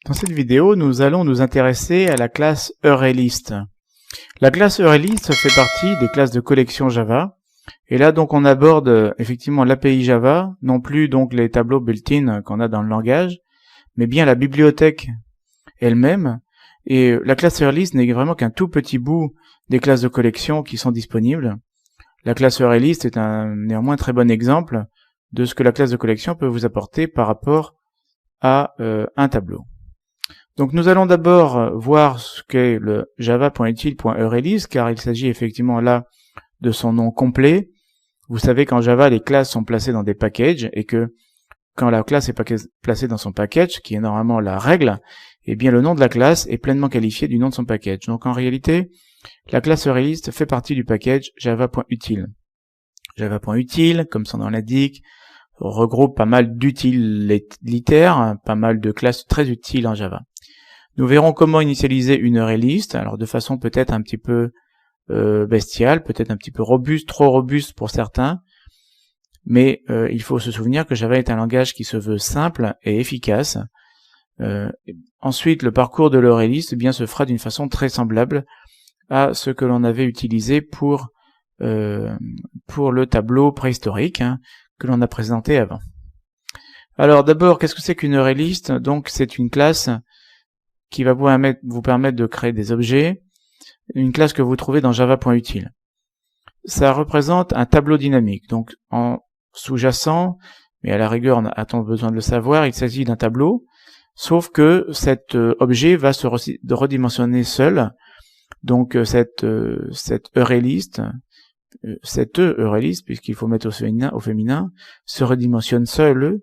Dans cette vidéo, nous allons nous intéresser à la classe ArrayList. La classe ArrayList fait partie des classes de collection Java. Et là, donc, on aborde effectivement l'API Java, non plus donc les tableaux built-in qu'on a dans le langage, mais bien la bibliothèque elle-même. Et la classe ArrayList n'est vraiment qu'un tout petit bout des classes de collection qui sont disponibles. La classe ArrayList est néanmoins un très bon exemple de ce que la classe de collection peut vous apporter par rapport à un tableau. Donc nous allons d'abord voir ce qu'est le java.util.ArrayList, car il s'agit effectivement là de son nom complet. Vous savez qu'en Java, les classes sont placées dans des packages, et que quand la classe est placée dans son package, qui est normalement la règle, eh bien le nom de la classe est pleinement qualifié du nom de son package. Donc en réalité, la classe ArrayList fait partie du package java.util. Java.util, comme son nom l'indique, regroupe pas mal d'utilitaires, pas mal de classes très utiles en Java. Nous verrons comment initialiser une ArrayList, alors de façon peut-être un petit peu bestiale, peut-être un petit peu robuste, trop robuste pour certains, mais il faut se souvenir que Java est un langage qui se veut simple et efficace. Ensuite, le parcours de l'ArrayList bien se fera d'une façon très semblable à ce que l'on avait utilisé pour le tableau préhistorique que l'on a présenté avant. Alors d'abord, qu'est-ce que c'est qu'une ArrayList? Donc c'est une classe qui va vous permettre de créer des objets, une classe que vous trouvez dans java.util. Ça représente un tableau dynamique, donc en sous-jacent, mais à la rigueur a-t-on besoin de le savoir, il s'agit d'un tableau, sauf que cet objet va se redimensionner seul, donc cette ArrayList, cette ArrayList, puisqu'il faut mettre au féminin, se redimensionne seul.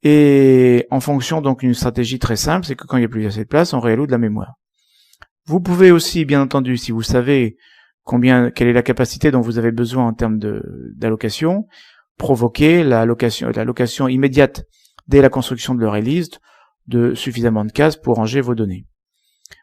Et en fonction donc d'une stratégie très simple, c'est que quand il n'y a plus assez de place, on réalloue de la mémoire. Vous pouvez aussi, bien entendu, si vous savez quelle est la capacité dont vous avez besoin en termes d'allocation, provoquer l'allocation immédiate dès la construction de l'ArrayList de suffisamment de cases pour ranger vos données.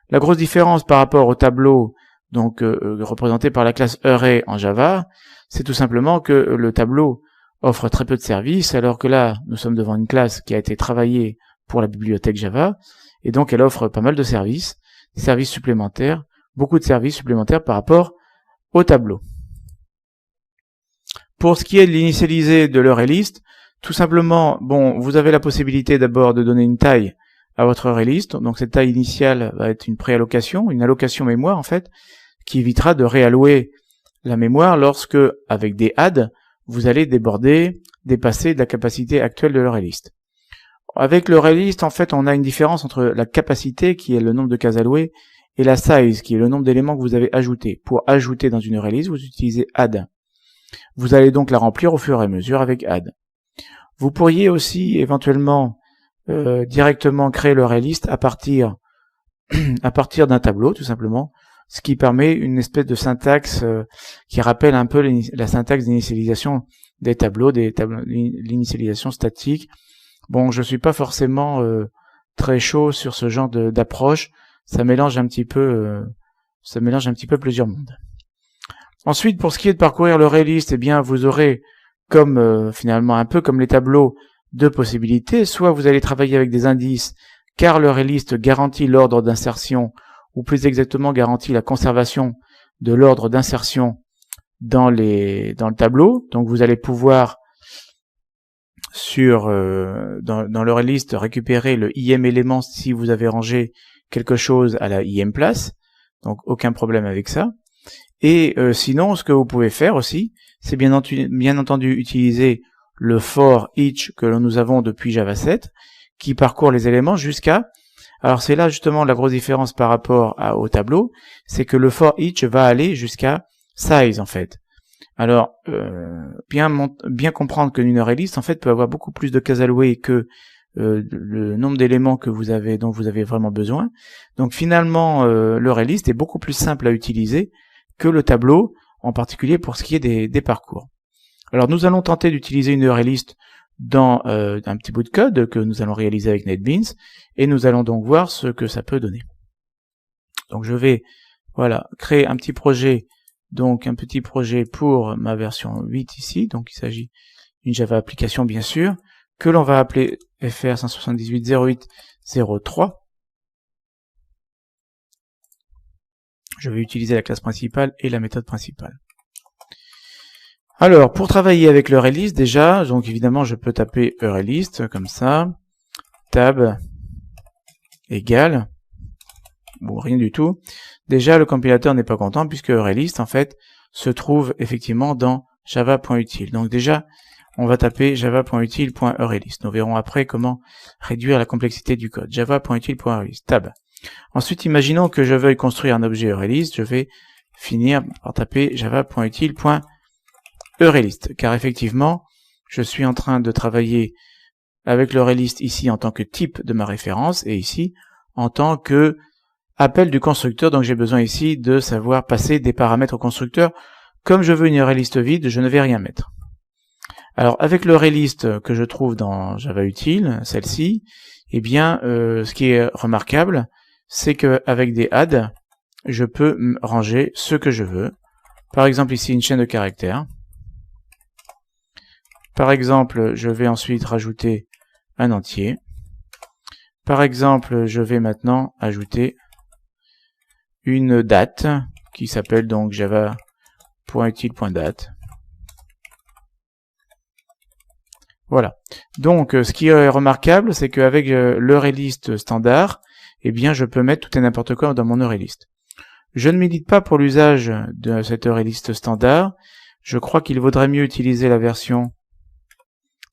La grosse différence par rapport au tableau donc représenté par la classe Array en Java, c'est tout simplement que le tableau offre très peu de services, alors que là, nous sommes devant une classe qui a été travaillée pour la bibliothèque Java, et donc elle offre pas mal de services, des services supplémentaires, beaucoup de services supplémentaires par rapport au tableau. Pour ce qui est de l'initialiser de l'ArrayList, tout simplement, vous avez la possibilité d'abord de donner une taille à votre ArrayList, donc cette taille initiale va être une préallocation, une allocation mémoire en fait, qui évitera de réallouer la mémoire lorsque, avec des adds, vous allez dépasser de la capacité actuelle de l'ArrayList. Avec l'ArrayList, en fait, on a une différence entre la capacité, qui est le nombre de cases allouées, et la size, qui est le nombre d'éléments que vous avez ajoutés. Pour ajouter dans une ArrayList, vous utilisez add. Vous allez donc la remplir au fur et à mesure avec add. Vous pourriez aussi éventuellement directement créer l'ArrayList à partir d'un tableau, tout simplement, ce qui permet une espèce de syntaxe qui rappelle un peu la syntaxe d'initialisation des tableaux, l'initialisation statique. Bon, je suis pas forcément très chaud sur ce genre d'approche. Ça mélange un petit peu plusieurs mondes. Ensuite, pour ce qui est de parcourir l'ArrayList, eh bien, vous aurez finalement un peu comme les tableaux, deux possibilités. Soit vous allez travailler avec des indices, car l'ArrayList garantit l'ordre d'insertion, ou plus exactement garantit la conservation de l'ordre d'insertion dans le tableau. Donc vous allez pouvoir dans l'ArrayList récupérer le IM élément si vous avez rangé quelque chose à la IM place. Donc aucun problème avec ça. Et sinon, ce que vous pouvez faire aussi, c'est bien entendu utiliser le for each que nous avons depuis Java 7, qui parcourt les éléments jusqu'à... Alors c'est là justement la grosse différence par rapport au tableau, c'est que le for each va aller jusqu'à size en fait. Alors bien comprendre que une ArrayList en fait peut avoir beaucoup plus de cases allouées que le nombre d'éléments dont vous avez vraiment besoin. Donc finalement l'ArrayList est beaucoup plus simple à utiliser que le tableau, en particulier pour ce qui est des parcours. Alors nous allons tenter d'utiliser une ArrayList dans un petit bout de code que nous allons réaliser avec NetBeans, et nous allons donc voir ce que ça peut donner. Donc je vais créer un petit projet pour ma version 8 ici, donc il s'agit d'une Java application bien sûr, que l'on va appeler FR 178.08.03, je vais utiliser la classe principale et la méthode principale. Alors, pour travailler avec l'ArrayList, déjà, donc évidemment, je peux taper ArrayList, comme ça, tab, égale, bon, rien du tout. Déjà, le compilateur n'est pas content, puisque ArrayList, en fait, se trouve effectivement dans java.util. Donc déjà, on va taper java.util.ArrayList. Nous verrons après comment réduire la complexité du code. java.util.ArrayList, tab. Ensuite, imaginons que je veuille construire un objet ArrayList, je vais finir par taper java.util.ArrayList, car effectivement, je suis en train de travailler avec l'ArrayList ici en tant que type de ma référence, et ici en tant que appel du constructeur, donc j'ai besoin ici de savoir passer des paramètres au constructeur. Comme je veux une ArrayList vide, je ne vais rien mettre. Alors avec l'ArrayList que je trouve dans Java Util, celle-ci, eh bien ce qui est remarquable, c'est qu'avec des add, je peux ranger ce que je veux. Par exemple ici une chaîne de caractères. Par exemple, je vais ensuite rajouter un entier. Par exemple, je vais maintenant ajouter une date qui s'appelle donc java.util.date. Voilà. Donc, ce qui est remarquable, c'est qu'avec l'ArrayList standard, eh bien, je peux mettre tout et n'importe quoi dans mon ArrayList. Je ne milite pas pour l'usage de cette ArrayList standard. Je crois qu'il vaudrait mieux utiliser la version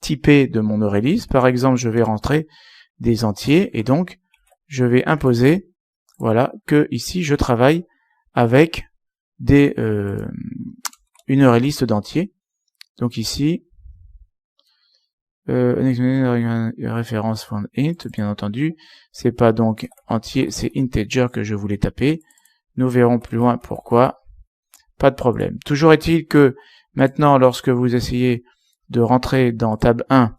typée de mon ArrayList. Par exemple, je vais rentrer des entiers et donc, je vais imposer, voilà, que ici, je travaille avec une ArrayList d'entiers. Donc ici, référence from int, bien entendu, c'est pas donc entier, c'est integer que je voulais taper. Nous verrons plus loin pourquoi. Pas de problème. Toujours est-il que maintenant, lorsque vous essayez de rentrer dans tab 1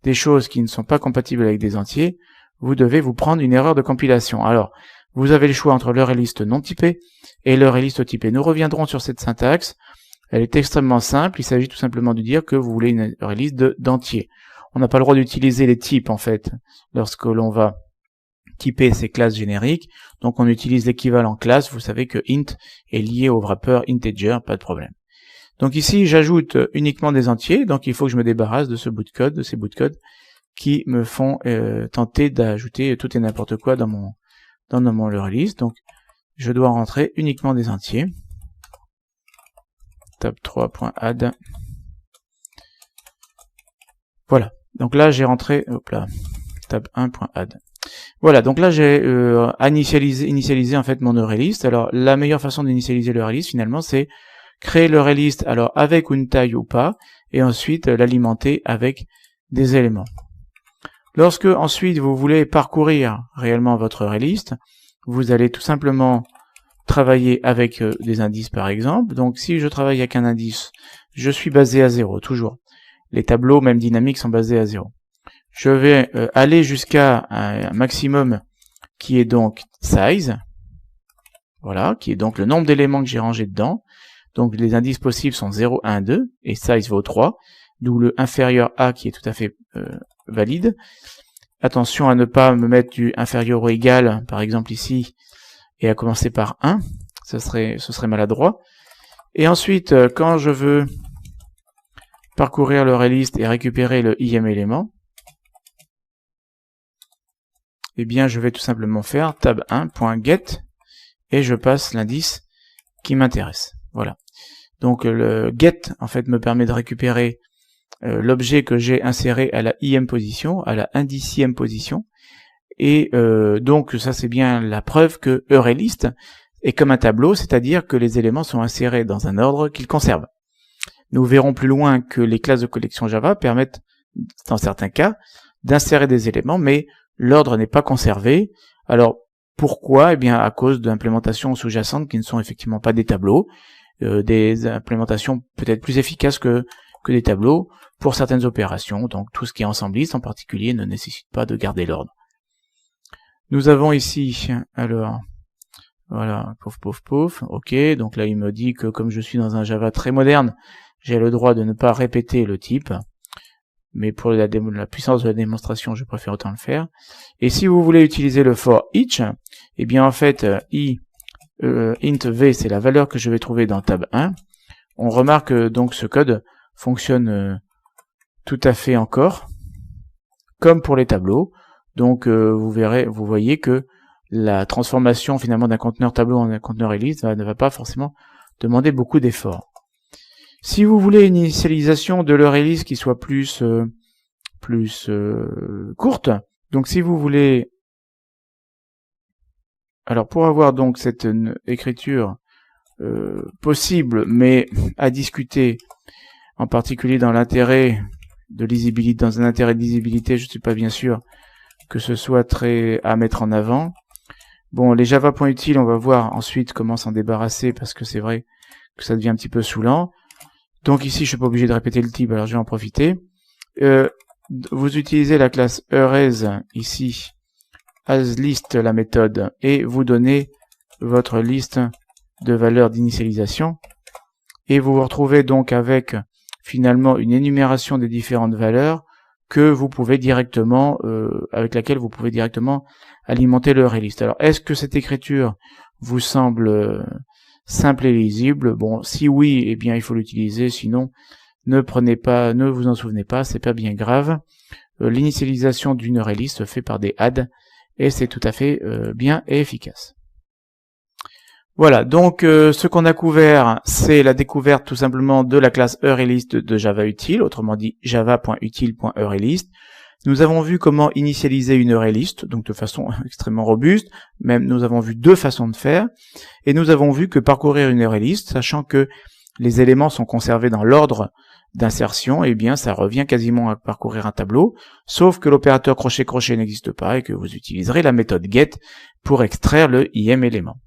des choses qui ne sont pas compatibles avec des entiers, vous devez vous prendre une erreur de compilation. Alors, vous avez le choix entre l'ArrayList non typée et l'ArrayList typée. Nous reviendrons sur cette syntaxe. Elle est extrêmement simple. Il s'agit tout simplement de dire que vous voulez une ArrayList d'entiers. On n'a pas le droit d'utiliser les types, en fait, lorsque l'on va typer ces classes génériques. Donc, on utilise l'équivalent classe. Vous savez que int est lié au wrapper integer, pas de problème. Donc ici, j'ajoute uniquement des entiers. Donc, il faut que je me débarrasse de ce bout de code, de ces bouts de code qui me font tenter d'ajouter tout et n'importe quoi dans mon ArrayList. Donc, je dois rentrer uniquement des entiers. tab3.add. Voilà. Donc là, j'ai rentré, hop là, tab1.add. Voilà, donc là, j'ai initialisé en fait mon ArrayList. Alors, la meilleure façon d'initialiser l'ArrayList, finalement, c'est créer l'ArrayList, alors avec une taille ou pas, et ensuite l'alimenter avec des éléments. Lorsque ensuite vous voulez parcourir réellement votre ArrayList, vous allez tout simplement travailler avec des indices par exemple. Donc si je travaille avec un indice, je suis basé à 0, toujours. Les tableaux, même dynamiques, sont basés à 0. Je vais aller jusqu'à un maximum qui est donc size, voilà, qui est donc le nombre d'éléments que j'ai rangé dedans. Donc les indices possibles sont 0, 1, 2, et size vaut 3, d'où le inférieur à qui est tout à fait valide. Attention à ne pas me mettre du inférieur ou égal, par exemple ici, et à commencer par 1, ce serait maladroit. Et ensuite, quand je veux parcourir le ArrayList et récupérer le im élément, eh bien je vais tout simplement faire tab1.get et je passe l'indice qui m'intéresse. Voilà. Donc le get en fait me permet de récupérer l'objet que j'ai inséré à la im position, à la indicième position, et donc ça c'est bien la preuve que ArrayList est comme un tableau, c'est-à-dire que les éléments sont insérés dans un ordre qu'ils conservent. Nous verrons plus loin que les classes de collection Java permettent, dans certains cas, d'insérer des éléments, mais l'ordre n'est pas conservé. Alors pourquoi? Eh bien à cause d'implémentations sous-jacentes qui ne sont effectivement pas des tableaux, des implémentations peut-être plus efficaces que des tableaux pour certaines opérations. Donc tout ce qui est ensembliste en particulier ne nécessite pas de garder l'ordre. Nous avons ici, alors, voilà, pouf pouf pouf, ok, donc là il me dit que comme je suis dans un Java très moderne, j'ai le droit de ne pas répéter le type, mais pour la puissance de la démonstration, je préfère autant le faire. Et si vous voulez utiliser le for each, eh bien en fait, i int v, c'est la valeur que je vais trouver dans tab 1. On remarque donc ce code fonctionne tout à fait encore, comme pour les tableaux. Donc vous voyez que la transformation finalement d'un conteneur tableau en un conteneur list ne va pas forcément demander beaucoup d'efforts. Si vous voulez une initialisation de l'ArrayList qui soit plus courte, donc si vous voulez, alors pour avoir donc cette écriture possible, mais à discuter, en particulier dans l'intérêt de lisibilité, dans un intérêt de lisibilité, je ne suis pas bien sûr que ce soit très à mettre en avant. Bon, les java.util, on va voir ensuite comment s'en débarrasser, parce que c'est vrai que ça devient un petit peu saoulant. Donc ici, je suis pas obligé de répéter le type, alors je vais en profiter. Vous utilisez la classe arrays ici, asList la méthode, et vous donnez votre liste de valeurs d'initialisation. Et vous vous retrouvez donc avec finalement une énumération des différentes valeurs que vous pouvez directement, avec laquelle vous pouvez directement alimenter le ArrayList. Alors, est-ce que cette écriture vous semble simple et lisible? Bon, si oui, eh bien, il faut l'utiliser. Sinon, ne vous en souvenez pas, c'est pas bien grave. L'initialisation d'une ArrayList se fait par des adds et c'est tout à fait bien et efficace. Voilà, donc ce qu'on a couvert, c'est la découverte tout simplement de la classe ArrayList de JavaUtil, autrement dit java.util.ArrayList. Nous avons vu comment initialiser une ArrayList, donc de façon extrêmement robuste, même nous avons vu deux façons de faire, et nous avons vu que parcourir une ArrayList, sachant que les éléments sont conservés dans l'ordre d'insertion, eh bien ça revient quasiment à parcourir un tableau, sauf que l'opérateur crochet-crochet n'existe pas et que vous utiliserez la méthode get pour extraire le im élément.